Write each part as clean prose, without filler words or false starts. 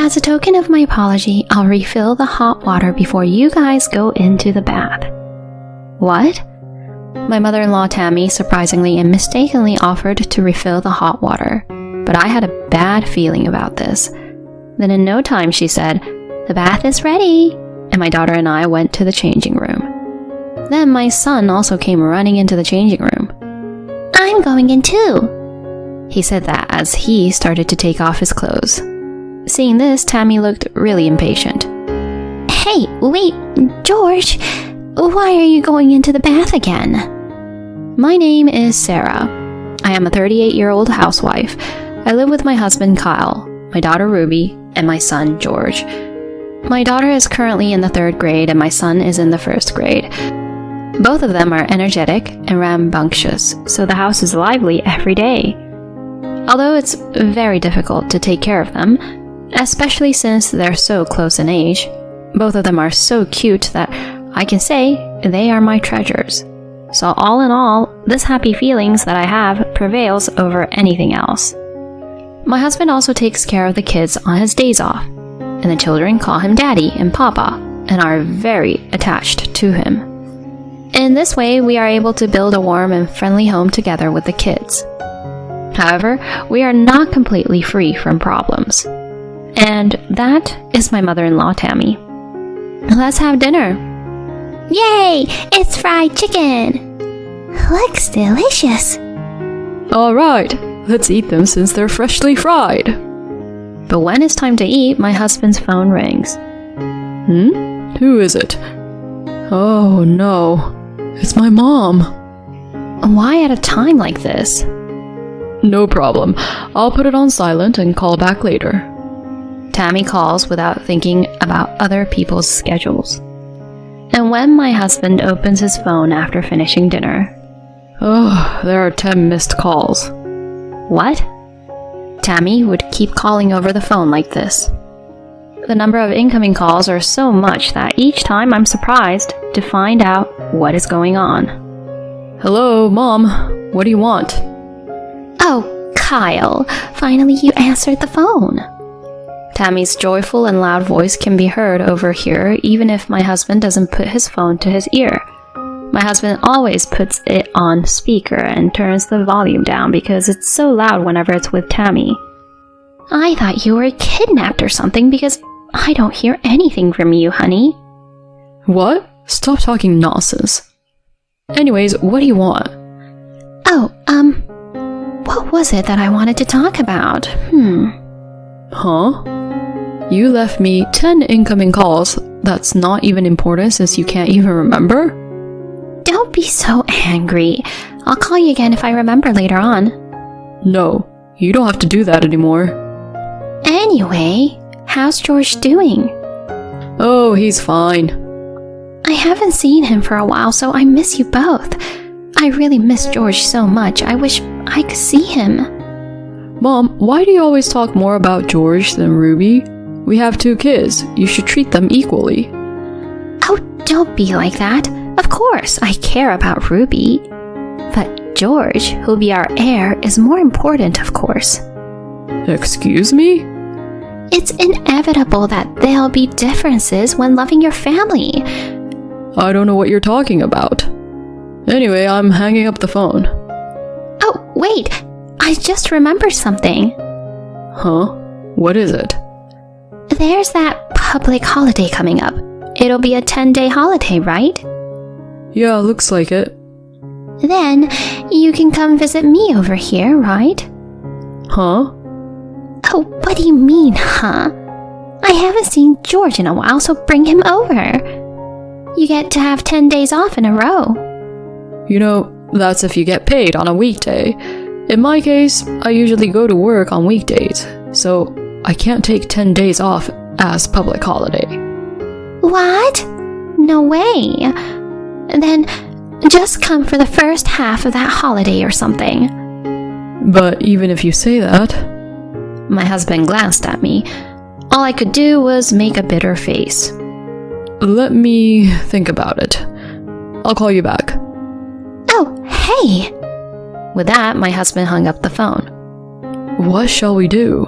As a token of my apology, I'll refill the hot water before you guys go into the bath. What? My mother-in-law Tammy surprisingly and mistakenly offered to refill the hot water, but I had a bad feeling about this. Then in no time she said, "The bath is ready," and my daughter and I went to the changing room. Then my son also came running into the changing room. "I'm going in too," he said that as he started to take off his clothes. Seeing this, Tammy looked really impatient. "Hey, wait, George, why are you going into the bath again?" My name is Sarah. I am a 38-year-old housewife. I live with my husband Kyle, my daughter Ruby, and my son George. My daughter is currently in the 3rd grade and my son is in the 1st grade. Both of them are energetic and rambunctious, so the house is lively every day. Although it's very difficult to take care of them, especially since they're so close in age, both of them are so cute that I can say they are my treasures. So all in all, this happy feelings that I have prevails over anything else. My husband also takes care of the kids on his days off, and the children call him Daddy and Papa and are very attached to him. In this way, we are able to build a warm and friendly home together with the kids. However, we are not completely free from problems. And that is my mother-in-law Tammy. Let's have dinner. Yay! It's fried chicken! Looks delicious. All right, let's eat them since they're freshly fried. But when it's time to eat, my husband's phone rings. Who is it? Oh no, it's my mom. Why at a time like this? No problem. I'll put it on silent and call back later. Tammy calls without thinking about other people's schedules. And when my husband opens his phone after finishing dinner... Oh, there are 10 missed calls. What? Tammy would keep calling over the phone like this. The number of incoming calls are so much that each time I'm surprised to find out what is going on. Hello, Mom. What do you want? Oh, Kyle, finally you answered the phone. Tammy's joyful and loud voice can be heard over here even if my husband doesn't put his phone to his ear. My husband always puts it on speaker and turns the volume down because it's so loud whenever it's with Tammy. I thought you were kidnapped or something because I don't hear anything from you, honey. What? Stop talking nonsense. Anyways, what do you want? Oh, what was it that I wanted to talk about? Huh? You left me 10 incoming calls. That's not even important since you can't even remember? Don't be so angry. I'll call you again if I remember later on. No, you don't have to do that anymore. Anyway, how's George doing? Oh, he's fine. I haven't seen him for a while, so I miss you both. I really miss George so much. I wish I could see him. Mom, why do you always talk more about George than Ruby? We have 2 kids. You should treat them equally. Oh, don't be like that. Of course, I care about Ruby. But George, who'll be our heir, is more important, of course. Excuse me? It's inevitable that there'll be differences when loving your family. I don't know what you're talking about. Anyway, I'm hanging up the phone. Oh, wait! I just remembered something. Huh? What is it? There's that public holiday coming up. It'll be a 10-day holiday, right? Yeah, looks like it. Then you can come visit me over here, right? Huh? Oh, what do you mean, huh? I haven't seen George in a while, so bring him over. You get to have 10 days off in a row. You know, that's if you get paid on a weekday. In my case, I usually go to work on weekdays, so I can't take 10 days off as public holiday. What? No way. Then just come for the first half of that holiday or something. But even if you say that... My husband glanced at me. All I could do was make a bitter face. Let me think about it. I'll call you back. Oh, hey! With that, my husband hung up the phone. What shall we do?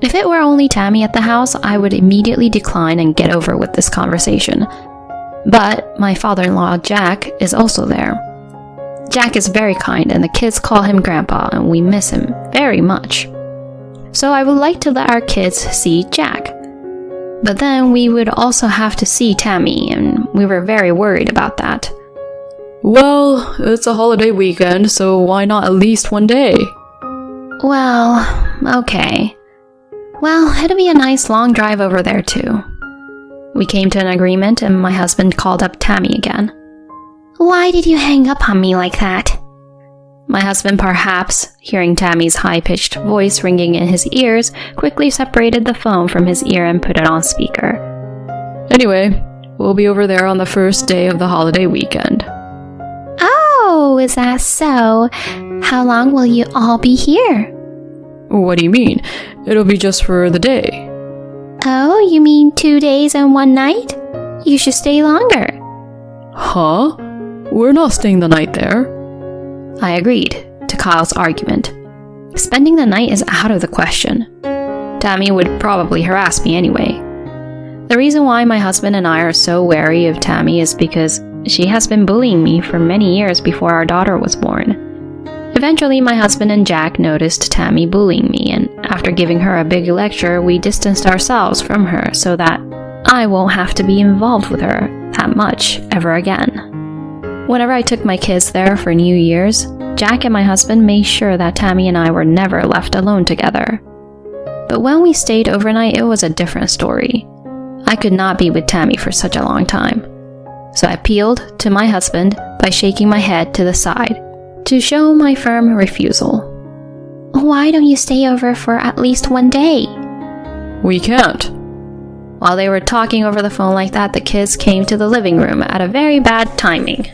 If it were only Tammy at the house, I would immediately decline and get over with this conversation. But my father-in-law, Jack, is also there. Jack is very kind, and the kids call him Grandpa, and we miss him very much. So I would like to let our kids see Jack. But then we would also have to see Tammy, and we were very worried about that. Well, it's a holiday weekend, so why not at least one day? Well, okay. Well, it'll be a nice long drive over there too. We came to an agreement, and my husband called up Tammy again. Why did you hang up on me like that? My husband, perhaps hearing Tammy's high-pitched voice ringing in his ears, quickly separated the phone from his ear and put it on speaker. Anyway, we'll be over there on the first day of the holiday weekend. Oh, is that so? How long will you all be here? What do you mean? It'll be just for the day. Oh, you mean 2 days and 1 night? You should stay longer. Huh? We're not staying the night there. I agreed to Kyle's argument. Spending the night is out of the question. Tammy would probably harass me anyway. The reason why my husband and I are so wary of Tammy is because she has been bullying me for many years before our daughter was born. Eventually, my husband and Jack noticed Tammy bullying me, and after giving her a big lecture, we distanced ourselves from her so that I won't have to be involved with her that much ever again. Whenever I took my kids there for New Year's, Jack and my husband made sure that Tammy and I were never left alone together. But when we stayed overnight, it was a different story. I could not be with Tammy for such a long time. So I appealed to my husband by shaking my head to the side to show my firm refusal. Why don't you stay over for at least 1 day? We can't. While they were talking over the phone like that, the kids came to the living room at a very bad timing.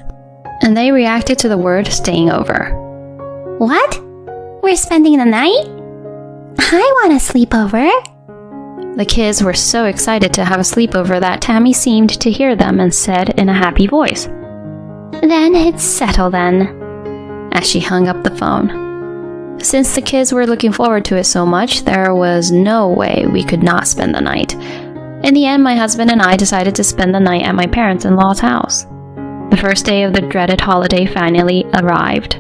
And they reacted to the word staying over. What? We're spending the night? I want a sleepover. The kids were so excited to have a sleepover that Tammy seemed to hear them and said in a happy voice, Then it's settled then, as she hung up the phone. Since the kids were looking forward to it so much, there was no way we could not spend the night. In the end, my husband and I decided to spend the night at my parents-in-law's house. The first day of the dreaded holiday finally arrived.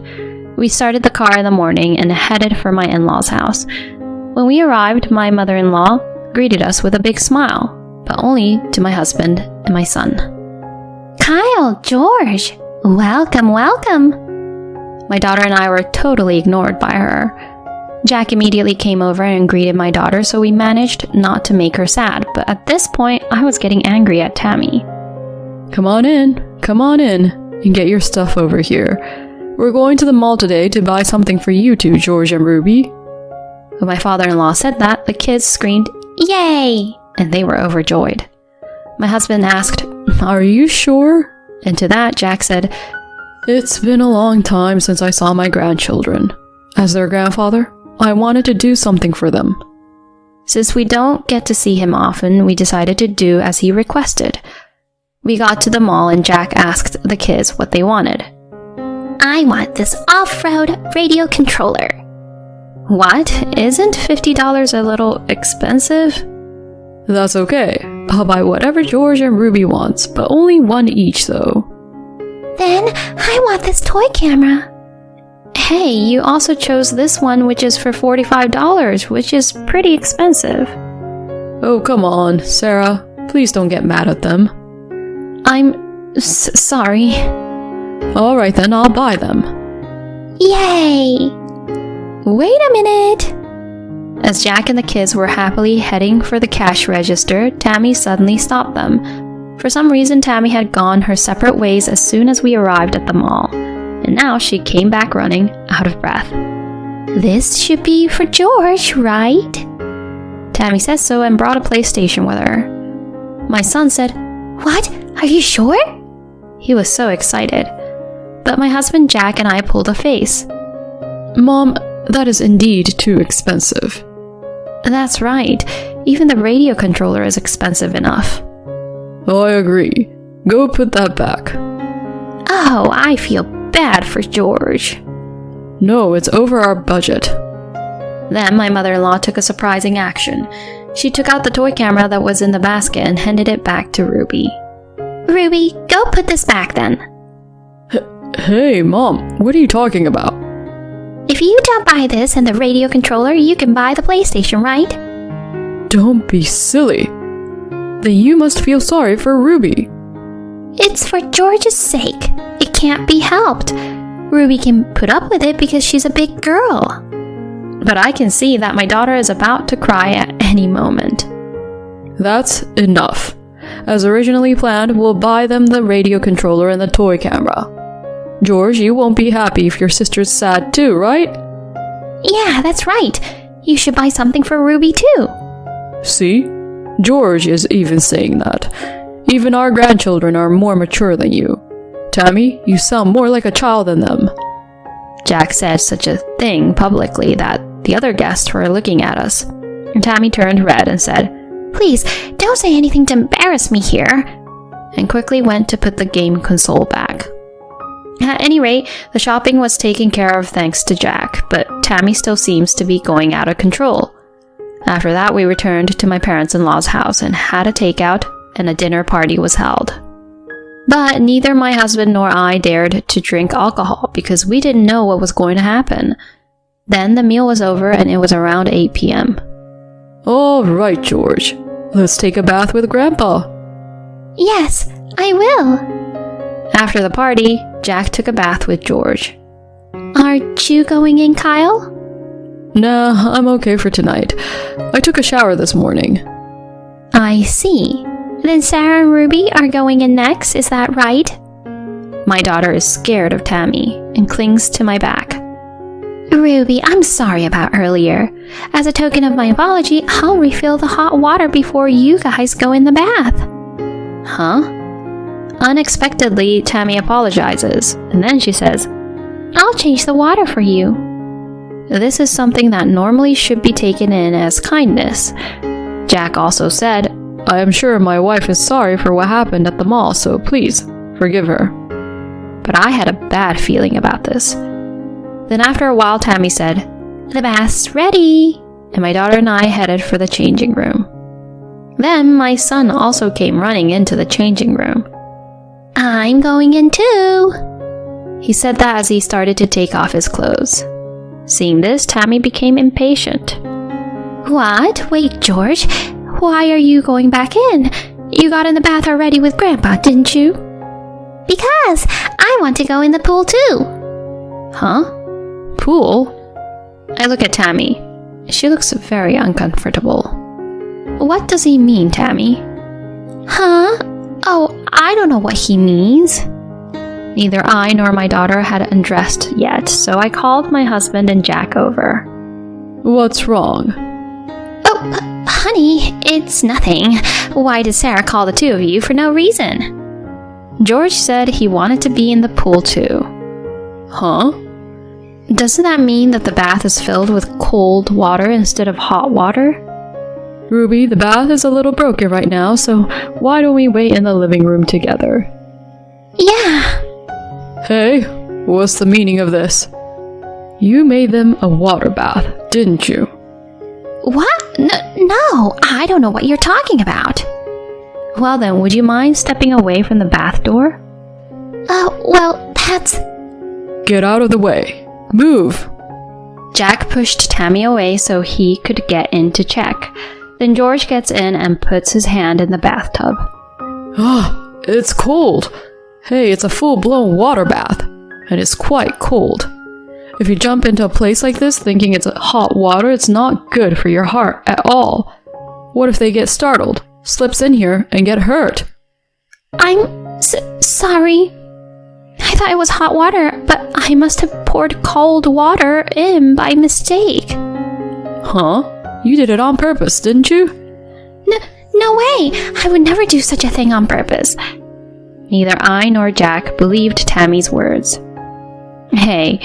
We started the car in the morning and headed for my in-laws' house. When we arrived, my mother-in-law greeted us with a big smile, but only to my husband and my son. Kyle, George, welcome, welcome. My daughter and I were totally ignored by her. Jack immediately came over and greeted my daughter, so we managed not to make her sad, but at this point, I was getting angry at Tammy. Come on in, and get your stuff over here. We're going to the mall today to buy something for you two, George and Ruby. When my father-in-law said that, the kids screamed, Yay! And they were overjoyed. My husband asked, Are you sure? And to that, Jack said, It's been a long time since I saw my grandchildren. As their grandfather, I wanted to do something for them. Since we don't get to see him often, we decided to do as he requested. We got to the mall and Jack asked the kids what they wanted. I want this off-road radio controller. What? Isn't $50 a little expensive? That's okay. I'll buy whatever George and Ruby wants, but only one each though. Then I want this toy camera. Hey, you also chose this one, which is for $45, which is pretty expensive. Oh, come on, Sarah. Please don't get mad at them. I'm sorry. Alright then, I'll buy them. Yay! Wait a minute! As Jack and the kids were happily heading for the cash register, Tammy suddenly stopped them. For some reason, Tammy had gone her separate ways as soon as we arrived at the mall, and now she came back running, out of breath. This should be for George, right? Tammy said so and brought a PlayStation with her. My son said, What? Are you sure? He was so excited. But my husband Jack and I pulled a face. Mom, that is indeed too expensive. That's right. Even the radio controller is expensive enough. I agree. Go put that back. Oh, I feel bad for George. No, it's over our budget. Then my mother-in-law took a surprising action. She took out the toy camera that was in the basket and handed it back to Ruby. Ruby, go put this back then. Hey, Mom, what are you talking about? If you don't buy this and the radio controller, you can buy the PlayStation, right? Don't be silly. Then you must feel sorry for Ruby. It's for George's sake. It can't be helped. Ruby can put up with it because she's a big girl. But I can see that my daughter is about to cry at any moment. That's enough. As originally planned, we'll buy them the radio controller and the toy camera. George, you won't be happy if your sister's sad too, right? Yeah, that's right. You should buy something for Ruby too. See? George is even saying that. Even our grandchildren are more mature than you. Tammy, you sound more like a child than them. Jack said such a thing publicly that the other guests were looking at us. And Tammy turned red and said, "Please, don't say anything to embarrass me here," and quickly went to put the game console back. At any rate, the shopping was taken care of thanks to Jack, but Tammy still seems to be going out of control. After that, we returned to my parents-in-law's house and had a takeout, and a dinner party was held. But neither my husband nor I dared to drink alcohol because we didn't know what was going to happen. Then the meal was over and it was around 8 p.m. All right, George. Let's take a bath with Grandpa. Yes, I will. After the party, Jack took a bath with George. Aren't you going in, Kyle? Nah, I'm okay for tonight. I took a shower this morning. I see. Then Sarah and Ruby are going in next, is that right? My daughter is scared of Tammy and clings to my back. Ruby, I'm sorry about earlier. As a token of my apology, I'll refill the hot water before you guys go in the bath. Huh? Unexpectedly, Tammy apologizes, and then she says, I'll change the water for you. This is something that normally should be taken in as kindness. Jack also said, I am sure my wife is sorry for what happened at the mall, so please, forgive her. But I had a bad feeling about this. Then after a while, Tammy said, The bath's ready, and my daughter and I headed for the changing room. Then my son also came running into the changing room. I'm going in too. He said that as he started to take off his clothes. Seeing this, Tammy became impatient. What? Wait, George. Why are you going back in? You got in the bath already with Grandpa, didn't you? Because I want to go in the pool too. Huh? Pool? I look at Tammy. She looks very uncomfortable. What does he mean, Tammy? Huh? Oh, I don't know what he means. Neither I nor my daughter had undressed yet, so I called my husband and Jack over. What's wrong? Oh, honey, it's nothing. Why did Sarah call the two of you for no reason? George said he wanted to be in the pool too. Huh? Doesn't that mean that the bath is filled with cold water instead of hot water? Ruby, the bath is a little broken right now, so why don't we wait in the living room together? Yeah. Hey, what's the meaning of this? You made them a water bath, didn't you? What? No, I don't know what you're talking about. Well then, would you mind stepping away from the bath door? Well, that's... Get out of the way. Move! Jack pushed Tammy away so he could get in to check. Then George gets in and puts his hand in the bathtub. Ah, it's cold. Hey, it's a full-blown water bath, and it's quite cold. If you jump into a place like this thinking it's hot water, it's not good for your heart at all. What if they get startled, slips in here, and get hurt? I'm sorry. I thought it was hot water, but I must have poured cold water in by mistake. Huh? You did it on purpose, didn't you? No way! I would never do such a thing on purpose. Neither I nor Jack believed Tammy's words. Hey,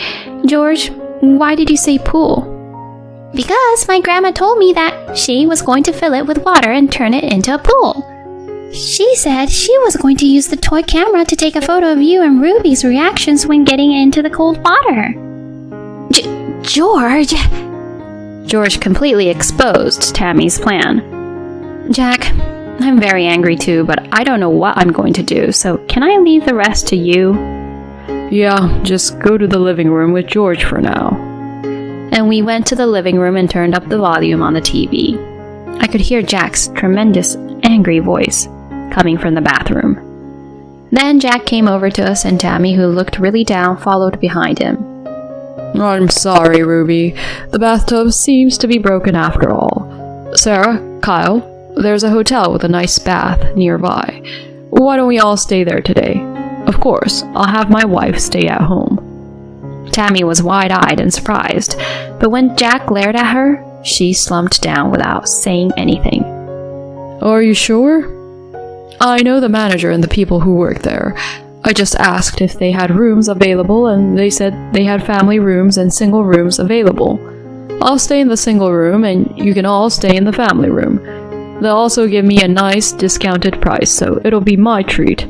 George, why did you say pool? Because my grandma told me that she was going to fill it with water and turn it into a pool. She said she was going to use the toy camera to take a photo of you and Ruby's reactions when getting into the cold water. George! George completely exposed Tammy's plan. "Jack, I'm very angry too, but I don't know what I'm going to do, so can I leave the rest to you?" "Yeah, just go to the living room with George for now." And we went to the living room and turned up the volume on the TV. I could hear Jack's tremendous, angry voice coming from the bathroom. Then Jack came over to us, and Tammy, who looked really down, followed behind him. "I'm sorry, Ruby. The bathtub seems to be broken after all. Sarah, Kyle, there's a hotel with a nice bath nearby. Why don't we all stay there today? Of course, I'll have my wife stay at home." Tammy was wide-eyed and surprised, but when Jack glared at her, she slumped down without saying anything. "Are you sure? I know the manager and the people who work there. I just asked if they had rooms available, and they said they had family rooms and single rooms available. I'll stay in the single room, and you can all stay in the family room. They'll also give me a nice discounted price, so it'll be my treat.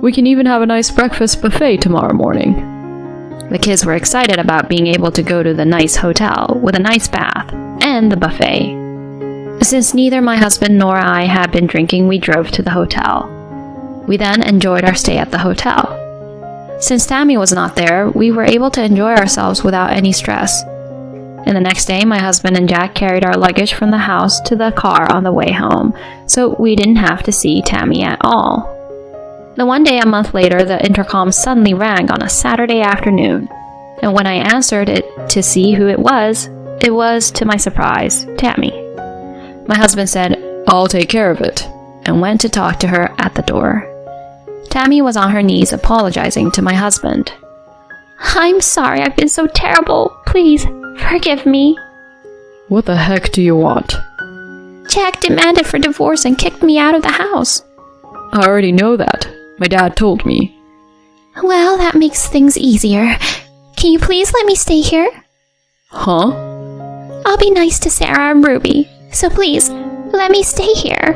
We can even have a nice breakfast buffet tomorrow morning." The kids were excited about being able to go to the nice hotel with a nice bath and the buffet. Since neither my husband nor I had been drinking, we drove to the hotel. We then enjoyed our stay at the hotel. Since Tammy was not there, we were able to enjoy ourselves without any stress. And the next day, my husband and Jack carried our luggage from the house to the car on the way home, so we didn't have to see Tammy at all. Then one day a month later, the intercom suddenly rang on a Saturday afternoon, and when I answered it to see who it was, to my surprise, Tammy. My husband said, "I'll take care of it," and went to talk to her at the door. Tammy was on her knees apologizing to my husband. "I'm sorry, I've been so terrible. Please, forgive me." "What the heck do you want?" "Jack demanded for divorce and kicked me out of the house." "I already know that. My dad told me." "Well, that makes things easier. Can you please let me stay here?" "Huh?" "I'll be nice to Sarah and Ruby, so please, let me stay here."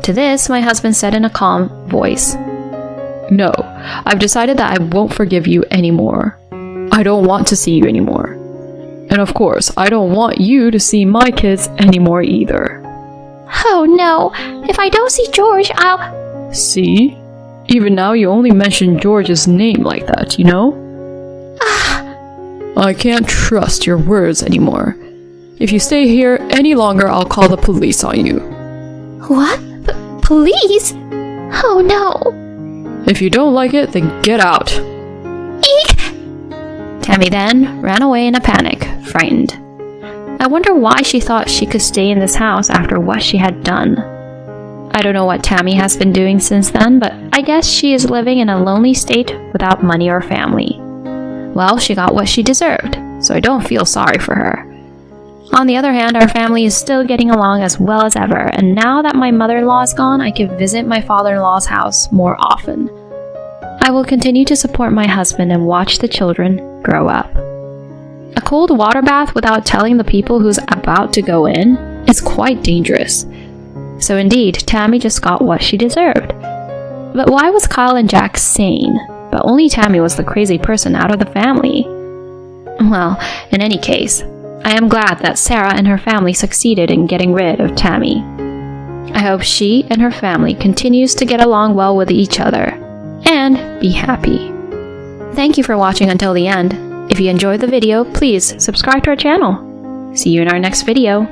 To this, my husband said in a calm voice, "No, I've decided that I won't forgive you anymore. I don't want to see you anymore. And of course, I don't want you to see my kids anymore either." "Oh no, if I don't see George, I'll..." "See? Even now you only mention George's name like that, you know? I can't trust your words anymore. If you stay here any longer, I'll call the police on you." "What? Police? Oh no." "If you don't like it, then get out." Eek! Tammy then ran away in a panic, frightened. I wonder why she thought she could stay in this house after what she had done. I don't know what Tammy has been doing since then, but I guess she is living in a lonely state without money or family. Well, she got what she deserved, so I don't feel sorry for her. On the other hand, our family is still getting along as well as ever, and now that my mother-in-law is gone, I can visit my father-in-law's house more often. I will continue to support my husband and watch the children grow up. A cold water bath without telling the people who's about to go in is quite dangerous. So indeed, Tammy just got what she deserved. But why was Kyle and Jack sane, but only Tammy was the crazy person out of the family? Well, in any case, I am glad that Sarah and her family succeeded in getting rid of Tammy. I hope she and her family continues to get along well with each other and be happy. Thank you for watching until the end. If you enjoyed the video, please subscribe to our channel. See you in our next video.